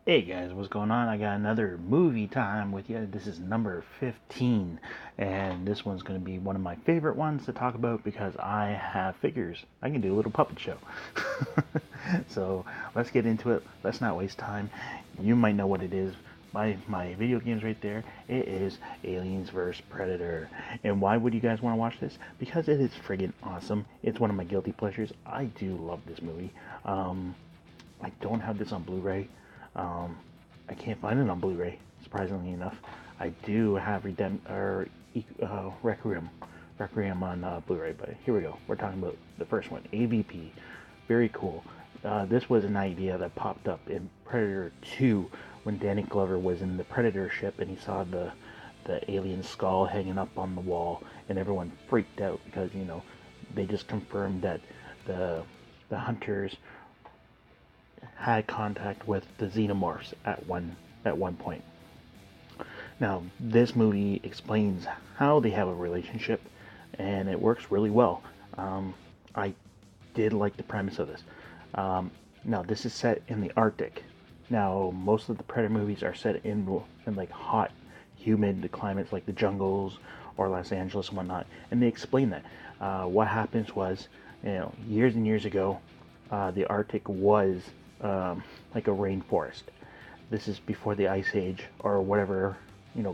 Hey guys, what's going on? I got another movie time with you. This is number 15, and this one's going to be one of my favorite ones to talk about because I have figures. I can do a little puppet show. So let's get into it. Let's not waste time. You might know what it is. My video game's right there. It is Aliens vs. Predator. And why would you guys want to watch this? Because it is friggin' awesome. It's one of my guilty pleasures. I do love this movie. I don't have this on Blu-ray. Um, I can't find it on Blu-ray, surprisingly enough. I do have Requiem on Blu-ray, but here we go. We're talking about the first one, AVP. Very cool. This was an idea that popped up in Predator 2 when Danny Glover was in the Predator ship and he saw the alien skull hanging up on the wall, and everyone freaked out because they just confirmed that the the hunters had contact with the xenomorphs at one point. Now, this movie explains how they have a relationship, and it works really well. I did like the premise of this. Now, this is set in the Arctic. Now, most of the Predator movies are set in like hot, humid climates like the jungles or Los Angeles and whatnot, and they explain that. What happens was, years and years ago, the Arctic was like a rainforest. This is before the Ice Age or whatever,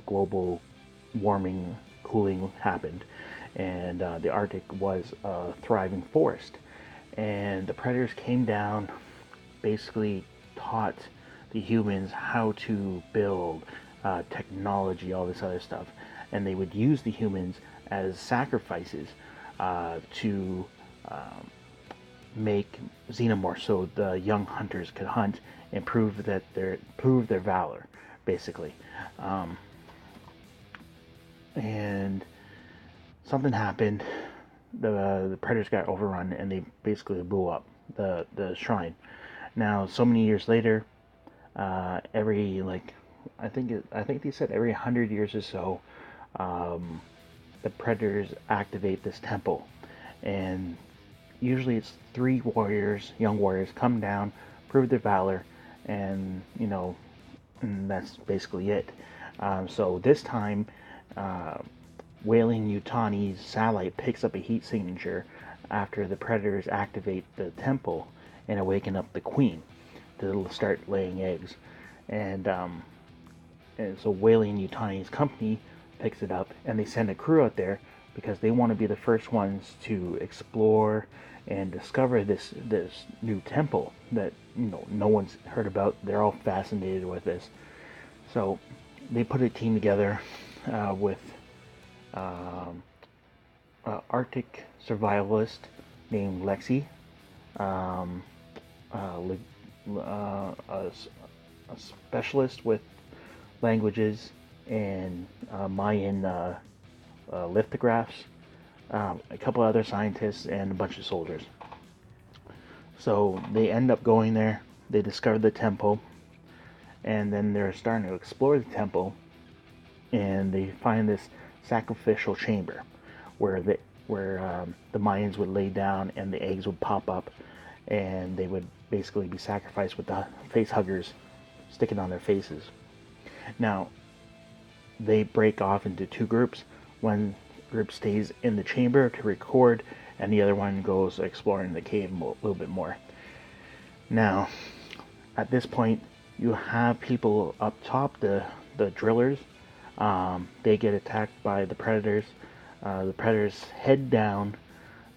global warming, cooling happened, and the Arctic was a thriving forest. And the predators came down, basically taught the humans how to build technology, all this other stuff, and they would use the humans as sacrifices to make xenomorphs so the young hunters could hunt and prove their valor, basically. Um, and something happened. The predators got overrun and they basically blew up the shrine. Now, so many years later, every like I think they said every 100 years or so, um, the predators activate this temple, and usually it's three warriors, young warriors, come down, prove their valor, and and that's basically it. So this time, uh, Weyland-Yutani's satellite picks up a heat signature after the predators activate the temple and awaken up the queen to start laying eggs. And so Weyland-Yutani's company picks it up and they send a crew out there because they want to be the first ones to explore and discover this new temple that no one's heard about. They're all fascinated with this. So they put a team together with um, Arctic survivalist named Lexi, um, uh, a specialist with languages and Mayan lithographs, a couple other scientists, and a bunch of soldiers. So they end up going there. They discover the temple, and then they're starting to explore the temple, and they find this sacrificial chamber where the Mayans would lay down and the eggs would pop up, and they would basically be sacrificed with the face huggers sticking on their faces. Now, they break off into two groups. One group stays in the chamber to record, and the other one goes exploring the cave a little bit more. Now, at this point, you have people up top, the drillers. They get attacked by the predators. The predators head down,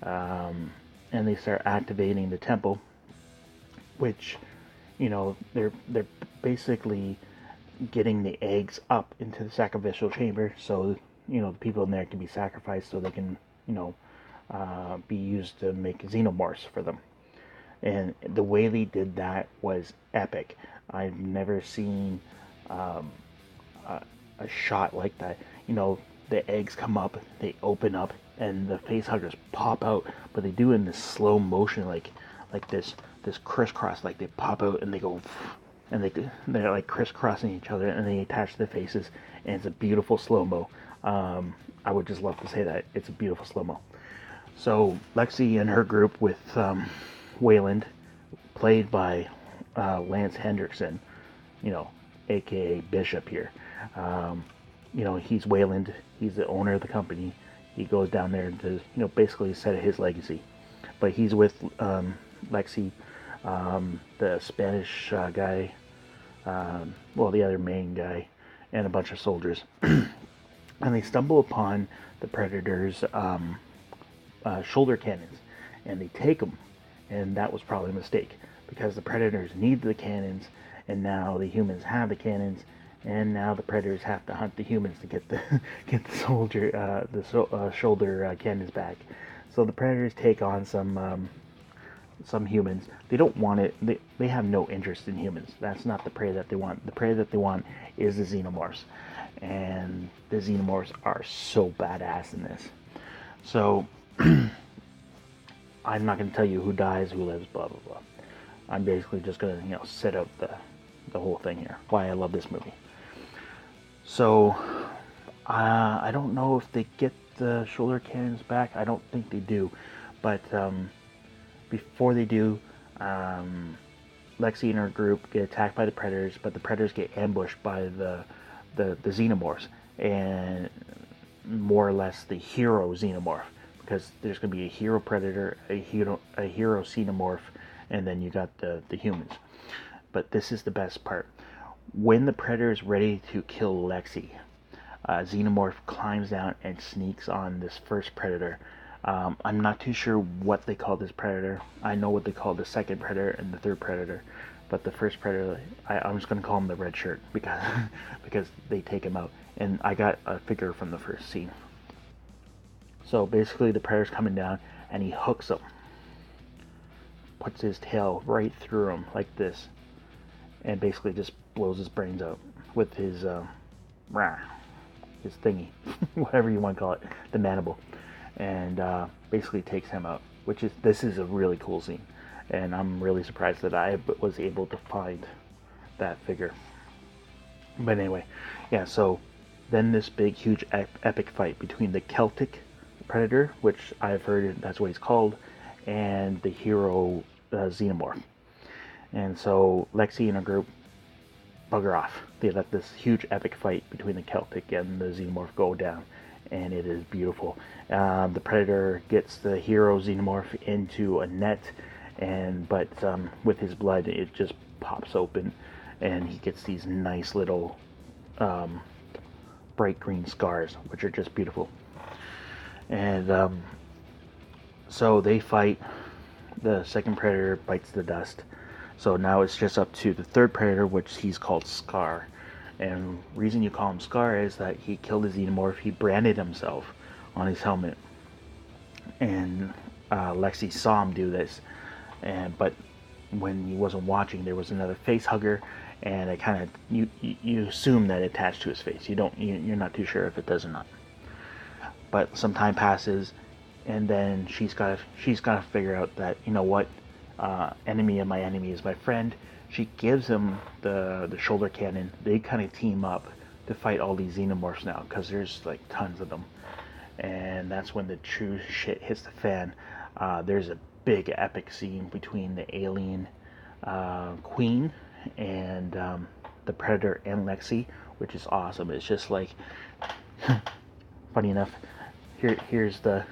and they start activating the temple, which they're basically getting the eggs up into the sacrificial chamber so the people in there can be sacrificed so they can be used to make xenomorphs for them. And the way they did that was epic. I've never seen um, a shot like that. The eggs come up, they open up, and the face huggers pop out, but they do it in this slow motion, like this crisscross, like they pop out and they go, and they're like crisscrossing each other, and they attach their faces, and it's a beautiful slow mo. I would just love to say that it's a beautiful slow mo. So Lexi and her group with Wayland, played by Lance Hendrickson, you know, aka Bishop here. You know, he's Weyland. He's the owner of the company. He goes down there to, you know, basically set his legacy. But he's with Lexi, the Spanish guy, well, the other main guy, and a bunch of soldiers. And they stumble upon the Predator's shoulder cannons, and they take them. And that was probably a mistake, because the Predators need the cannons, and now the humans have the cannons, and now the Predators have to hunt the humans to get the get the shoulder cannons back. So the Predators take on some humans. They don't want it. They have no interest in humans. That's not the prey that they want. The prey that they want is the xenomorphs, and the xenomorphs are so badass in this. So I'm not going to tell you who dies, who lives, blah blah blah. I'm basically just going to, you know, set up the whole thing here. Why I love this movie. So I don't know if they get the shoulder cannons back. I don't think they do, but before they do, Lexi and her group get attacked by the Predators, but the Predators get ambushed by the Xenomorphs, and more or less the hero Xenomorph, because there's going to be a hero Predator, a hero Xenomorph, and then you got the humans. But this is the best part. When the Predator is ready to kill Lexi, Xenomorph climbs down and sneaks on this first Predator. I'm not too sure what they call this Predator. I know what they call the second Predator and the third Predator, but the first Predator, I'm just going to call him the red shirt, because because they take him out. And I got a figure from the first scene. So basically the Predator's coming down, and he hooks him. Puts his tail right through him like this, and basically just blows his brains out with his his thingy, whatever you want to call it, the mandible, and basically takes him out. This is a really cool scene, and I'm really surprised that I was able to find that figure. But anyway, yeah. So then this big, huge, epic fight between the Celtic Predator, which I've heard that's what he's called, and the hero Xenomorph. And so Lexi and her group bugger off. They let this huge epic fight between the Celtic and the Xenomorph go down, and it is beautiful. The Predator gets the hero Xenomorph into a net, but with his blood, it just pops open, and he gets these nice little bright green scars, which are just beautiful. And so they fight. The second Predator bites the dust. So now it's just up to the third Predator, which he's called Scar. And reason you call him Scar is that he killed the Xenomorph. He branded himself on his helmet. And Lexi saw him do this. But when he wasn't watching, there was another face hugger, and it kind of you assume that it attached to his face. You're not too sure if it does or not. But some time passes, and then she's got to figure out that, you know what, enemy of my enemy is my friend. She gives him the shoulder cannon. They kind of team up to fight all these Xenomorphs now, because there's like tons of them. And that's when the true shit hits the fan. There's a big epic scene between the alien queen and the Predator and Lexi, which is awesome. It's just like, funny enough, here's the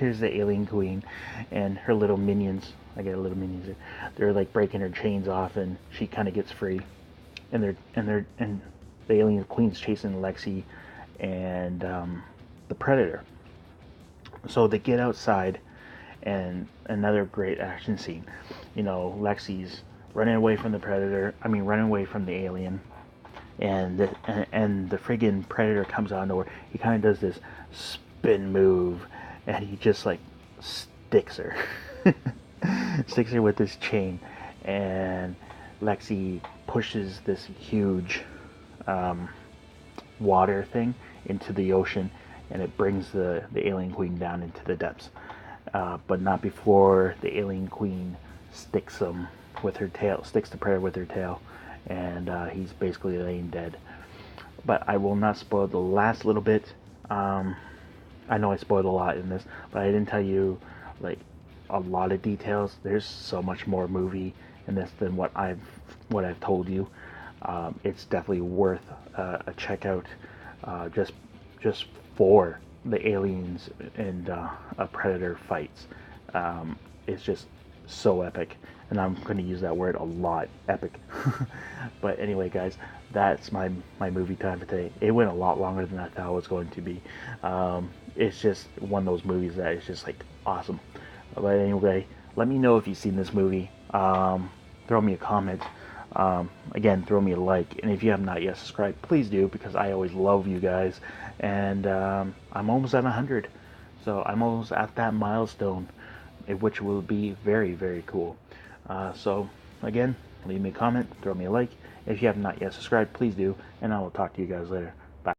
alien queen and her little minions. I got little minions. They're like breaking her chains off, and she kind of gets free. And the alien queen's chasing Lexi and the Predator. So they get outside, and another great action scene. You know, Lexi's running away from the Predator. Running away from the alien, and the friggin' Predator comes out of nowhere. He kind of does this spin move, and he just like sticks her. Sticks her with this chain, and Lexi pushes this huge water thing into the ocean, and it brings the alien queen down into the depths, but not before the alien queen sticks the Predator with her tail, and he's basically laying dead. But I will not spoil the last little bit. I know I spoiled a lot in this, but I didn't tell you like a lot of details. There's so much more movie in this than what I've told you. It's definitely worth a check out, just for the aliens and a predator fights. It's just so epic, and I'm going to use that word a lot, epic. But anyway, guys, that's my movie time for today. It went a lot longer than I thought it was going to be. It's just one of those movies that is just like awesome. But anyway, let me know if you've seen this movie. Throw me a comment. Again, throw me a like, and if you have not yet subscribed, please do, because I always love you guys. And I'm almost at 100, so I'm almost at that milestone, which will be very, very cool. So again, leave me a comment, throw me a like. If you have not yet subscribed, please do, and I will talk to you guys later.